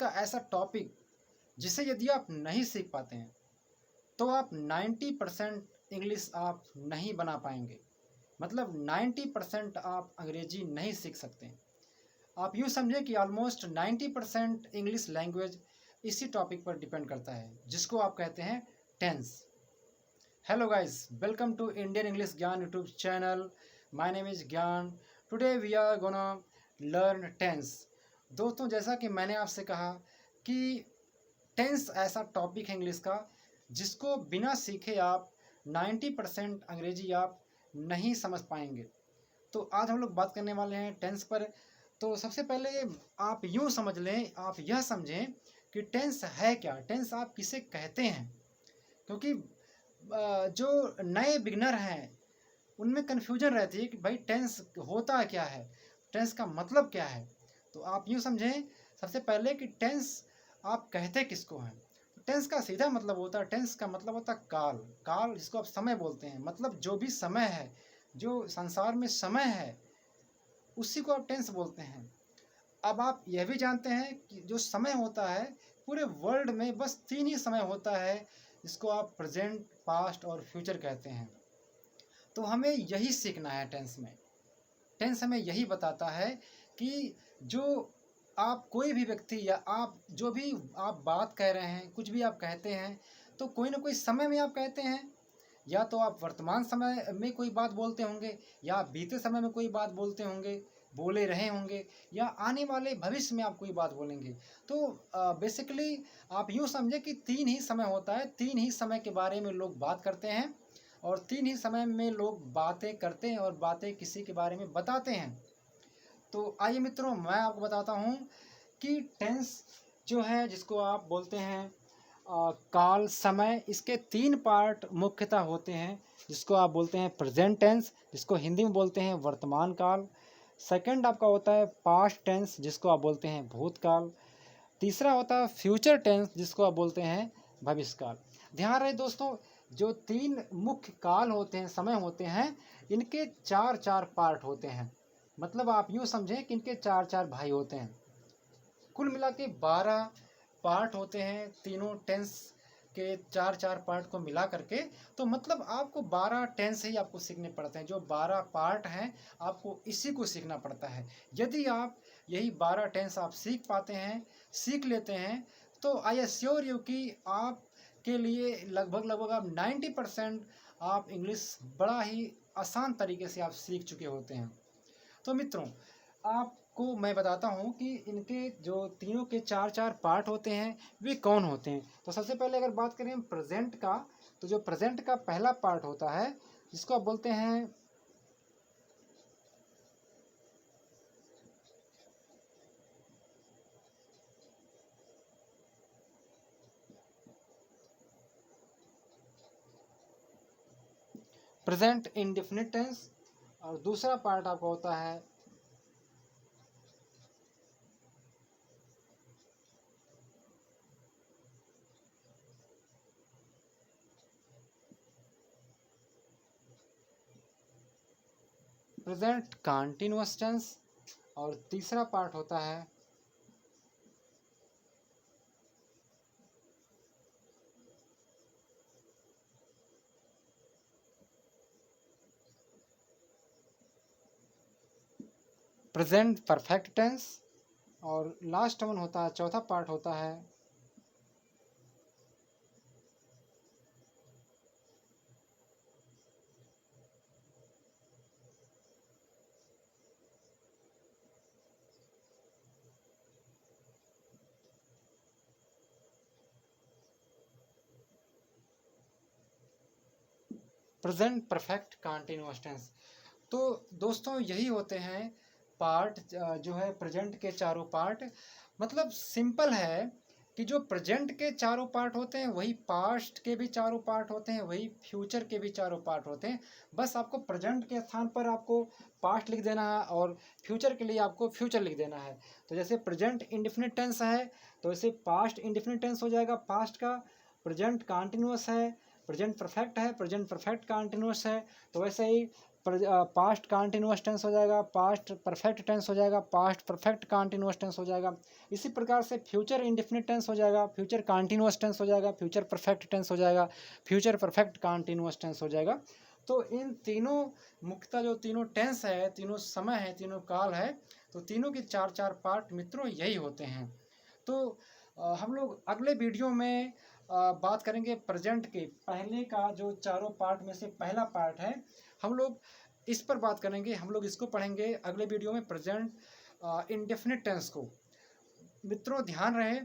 का ऐसा टॉपिक जिसे यदि आप नहीं सीख पाते हैं तो आप 90% इंग्लिश आप नहीं बना पाएंगे। मतलब 90% आप अंग्रेजी नहीं सीख सकते। आप यूँ समझें कि ऑलमोस्ट 90% इंग्लिश लैंग्वेज इसी टॉपिक पर डिपेंड करता है, जिसको आप कहते हैं tense. Hello guys, welcome to Indian English Gyan YouTube channel. My name is Gyan. Today we are gonna learn tense. दोस्तों, जैसा कि मैंने आपसे कहा कि टेंस ऐसा टॉपिक है इंग्लिश का जिसको बिना सीखे आप 90% अंग्रेजी आप नहीं समझ पाएंगे। तो आज हम लोग बात करने वाले हैं टेंस पर। तो सबसे पहले आप यूँ समझ लें, आप यह समझें कि टेंस है क्या, टेंस आप किसे कहते हैं। क्योंकि जो नए बिगनर हैं उनमें कन्फ्यूजन रहती है कि भाई टेंस होता क्या है, टेंस का मतलब क्या है। तो आप यूँ समझें सबसे पहले कि टेंस आप कहते किसको हैं। टेंस का सीधा मतलब होता है, टेंस का मतलब होता है काल। काल जिसको आप समय बोलते हैं, मतलब जो भी समय है, जो संसार में समय है, उसी को आप टेंस बोलते हैं। अब आप यह भी जानते हैं कि जो समय होता है पूरे वर्ल्ड में बस 3 ही समय होता है, जिसको आप प्रेजेंट, पास्ट और फ्यूचर कहते हैं। तो हमें यही सीखना है टेंस में। टेंस हमें यही बताता है कि जो आप कोई भी व्यक्ति या आप जो भी आप बात कह रहे हैं, कुछ भी आप कहते हैं, तो कोई ना कोई समय में आप कहते हैं। या तो आप वर्तमान समय में कोई बात बोलते होंगे, या आप बीते समय में कोई बात बोलते होंगे, बोले रहे होंगे, या आने वाले भविष्य में आप कोई बात बोलेंगे। तो बेसिकली आप यूँ समझे कि 3 ही समय होता है, 3 ही समय के बारे में लोग बात करते हैं, और 3 ही समय में लोग बातें करते हैं और बातें किसी के बारे में बताते हैं। तो आइए मित्रों, मैं आपको बताता हूँ कि टेंस जो है, जिसको आप बोलते हैं काल, समय, इसके 3 पार्ट मुख्यतः होते हैं, जिसको आप बोलते हैं प्रेजेंट टेंस, जिसको हिंदी में बोलते हैं वर्तमान काल। सेकंड आपका होता है पास्ट टेंस, जिसको आप बोलते हैं भूतकाल। तीसरा होता है फ्यूचर टेंस, जिसको आप बोलते हैं भविष्यकाल। ध्यान रहे दोस्तों, जो 3 मुख्य काल होते हैं, समय होते हैं, इनके 4-4 पार्ट होते हैं। मतलब आप यूँ समझें कि इनके 4-4 भाई होते हैं। कुल मिला के 12 पार्ट होते हैं तीनों टेंस के, 4-4 पार्ट को मिला करके। तो मतलब आपको 12 टेंस ही आपको सीखने पड़ते हैं। जो 12 पार्ट हैं आपको इसी को सीखना पड़ता है। यदि आप यही 12 टेंस आप सीख पाते हैं, सीख लेते हैं, तो आई एश्योर यू कि आप के लिए लगभग आप 90% आप इंग्लिश बड़ा ही आसान तरीके से आप सीख चुके होते हैं। तो मित्रों, आपको मैं बताता हूँ कि इनके जो तीनों के 4-4 पार्ट होते हैं वे कौन होते हैं। तो सबसे पहले अगर बात करें प्रेजेंट का, तो जो प्रेजेंट का पहला पार्ट होता है, जिसको आप बोलते हैं प्रेजेंट इंडेफिनिट टेंस, और दूसरा पार्ट आपका होता है प्रेजेंट कंटिन्यूअस टेंस, और तीसरा पार्ट होता है प्रेजेंट परफेक्ट टेंस, और लास्ट वन होता है, चौथा पार्ट होता है प्रेजेंट परफेक्ट कंटिन्यूअस टेंस। तो दोस्तों, यही होते हैं पार्ट, जो है प्रेजेंट के चारों पार्ट। मतलब सिंपल है कि जो प्रेजेंट के चारों पार्ट होते हैं वही पास्ट के भी चारों पार्ट होते हैं, वही फ्यूचर के भी चारों पार्ट होते हैं। बस आपको प्रेजेंट के स्थान पर आपको पास्ट लिख देना है, और फ्यूचर के लिए आपको फ्यूचर लिख देना है। तो जैसे प्रेजेंट इंडेफिनिट टेंस है, तो ऐसे पास्ट इंडेफिनिट टेंस हो जाएगा पास्ट का। प्रेजेंट कंटिन्यूअस है, प्रेजेंट परफेक्ट है, प्रेजेंट परफेक्ट कंटिन्यूअस है। तो वैसे ही पास्ट कंटीन्यूअस टेंस हो जाएगा, पास्ट परफेक्ट टेंस हो जाएगा, पास्ट परफेक्ट कंटीन्यूअस टेंस हो जाएगा। इसी प्रकार से फ्यूचर इंडेफिनिट टेंस हो जाएगा, फ्यूचर कंटीन्यूअस टेंस हो जाएगा, फ्यूचर परफेक्ट टेंस हो जाएगा, फ्यूचर परफेक्ट कंटीन्यूअस टेंस हो जाएगा। तो इन तीनों मुख्यतः जो तीनों टेंस है, तीनों समय है, तीनों काल है, तो तीनों के चार चार पार्ट मित्रों यही होते हैं। तो हम लोग अगले वीडियो में बात करेंगे प्रेजेंट के पहले का जो चारों पार्ट में से पहला पार्ट है, हम लोग इस पर बात करेंगे। हम लोग इसको पढ़ेंगे अगले वीडियो में, प्रेजेंट इंडेफिनिट टेंस को। मित्रों ध्यान रहे,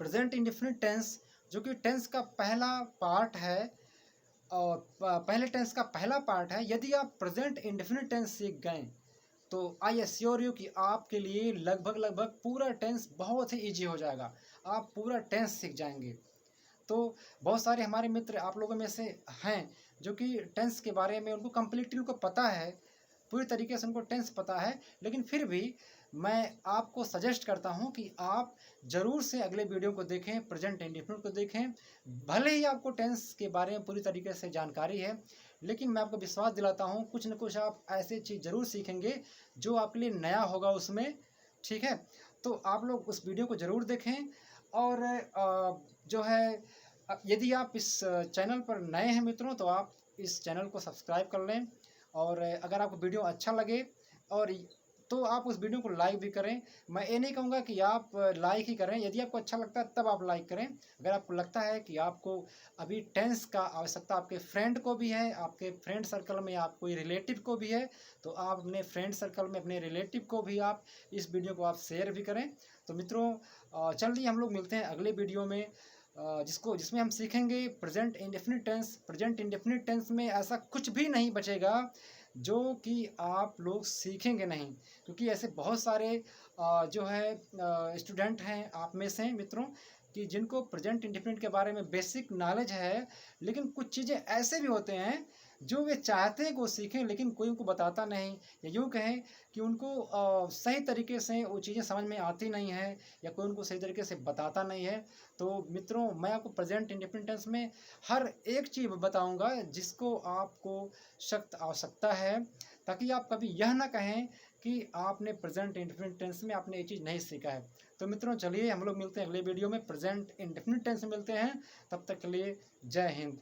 प्रेजेंट इंडेफिनिट टेंस जो कि टेंस का पहला पार्ट है और पहले टेंस का पहला पार्ट है, यदि आप प्रेजेंट इंडेफिनिट टेंस सीख गए तो आई एश्योर यू कि आपके लिए लगभग पूरा टेंस बहुत ही इजी हो जाएगा, आप पूरा टेंस सीख जाएंगे। तो बहुत सारे हमारे मित्र आप लोगों में से हैं जो कि टेंस के बारे में उनको कम्प्लीटली उनको पता है, पूरी तरीके से उनको टेंस पता है, लेकिन फिर भी मैं आपको सजेस्ट करता हूं कि आप ज़रूर से अगले वीडियो को देखें, प्रेजेंट इंडेफिनिट को देखें। भले ही आपको टेंस के बारे में पूरी तरीके से जानकारी है, लेकिन मैं आपको विश्वास दिलाता हूं कुछ न कुछ आप ऐसे चीज़ ज़रूर सीखेंगे जो आपके लिए नया होगा उसमें। ठीक है, तो आप लोग उस वीडियो को ज़रूर देखें। और जो है यदि आप इस चैनल पर नए हैं मित्रों तो आप इस चैनल को सब्सक्राइब कर लें, और अगर आपको वीडियो अच्छा लगे और तो आप उस वीडियो को लाइक भी करें। मैं ये नहीं कहूँगा कि आप लाइक ही करें, यदि आपको अच्छा लगता है तब आप लाइक करें। अगर आपको लगता है कि आपको अभी टेंस का आवश्यकता आपके फ्रेंड को भी है, आपके फ्रेंड सर्कल में आप कोई रिलेटिव को भी है, तो आप अपने फ्रेंड सर्कल में अपने रिलेटिव को भी आप इस वीडियो को आप शेयर भी करें। तो मित्रों चलिए हम लोग मिलते हैं अगले वीडियो में, जिसमें हम सीखेंगे present indefinite tense. Present indefinite tense में ऐसा कुछ भी नहीं बचेगा जो कि आप लोग सीखेंगे नहीं, क्योंकि ऐसे बहुत सारे जो है स्टूडेंट हैं आप में से मित्रों कि जिनको प्रेजेंट इंडेफिनिट के बारे में बेसिक नॉलेज है, लेकिन कुछ चीज़ें ऐसे भी होते हैं जो वे चाहते हैं कि वो सीखें, लेकिन कोई उनको बताता नहीं, या यूँ कहें कि उनको सही तरीके से वो चीज़ें समझ में आती नहीं है, या कोई उनको सही तरीके से बताता नहीं है। तो मित्रों मैं आपको प्रेजेंट इंडेफिनिट टेंस में हर एक चीज़ बताऊंगा जिसको आपको सख्त आवश्यकता है, ताकि आप कभी यह ना कहें कि आपने प्रेजेंट इंडेफिनिट टेंस में आपने ये चीज़ नहीं सीखा है। तो मित्रों चलिए हम लोग मिलते हैं अगले वीडियो में, प्रेजेंट इंडेफिनिट टेंस में मिलते हैं। तब तक के लिए जय हिंद।